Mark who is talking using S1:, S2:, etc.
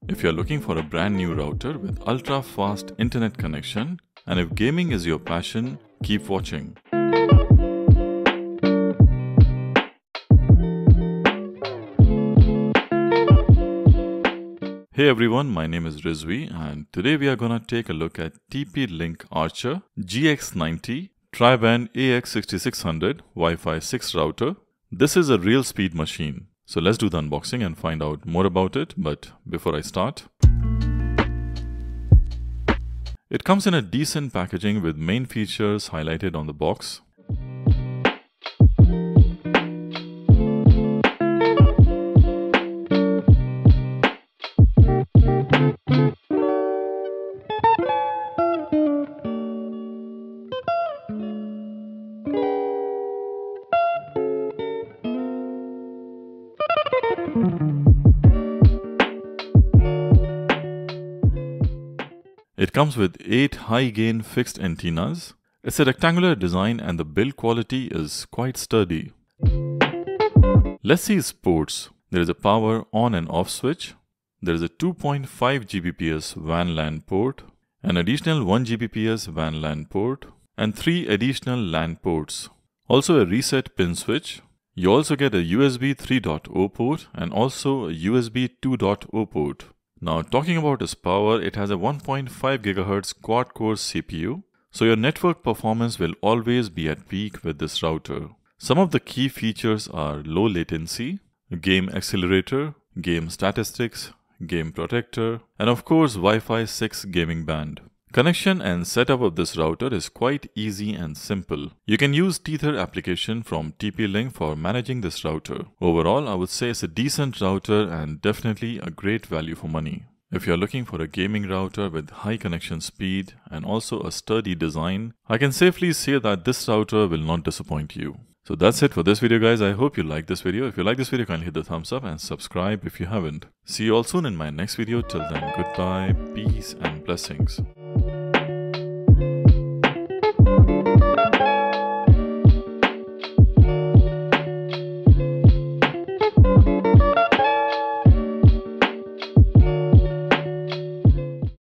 S1: If you're looking for a brand new router with ultra-fast internet connection, and if gaming is your passion, keep watching. Hey everyone, my name is Rizvi and today we are gonna take a look at TP-Link Archer GX90 Tri-Band AX6600 Wi-Fi 6 router. This is a real speed machine. So let's do the unboxing and find out more about it. But before I start, it comes in a decent packaging with main features highlighted on the box. It comes with 8 high-gain fixed antennas. It's a rectangular design and the build quality is quite sturdy. Let's see its ports. There is a power on and off switch. There is a 2.5 Gbps WAN LAN port, an additional 1 Gbps WAN LAN port, and 3 additional LAN ports. Also a reset pin switch. You also get a USB 3.0 port and also a USB 2.0 port. Now talking about its power, it has a 1.5 GHz Quad-Core CPU, so your network performance will always be at peak with this router. Some of the key features are low latency, game accelerator, game statistics, game protector, and of course Wi-Fi 6 gaming band. Connection and setup of this router is quite easy and simple. You can use Tether application from TP-Link for managing this router. Overall, I would say it's a decent router and definitely a great value for money. If you're looking for a gaming router with high connection speed and also a sturdy design, I can safely say that this router will not disappoint you. So that's it for this video, guys. I hope you liked this video. If you like this video, kindly hit the thumbs up and subscribe if you haven't. See you all soon in my next video. Till then, goodbye, peace and blessings.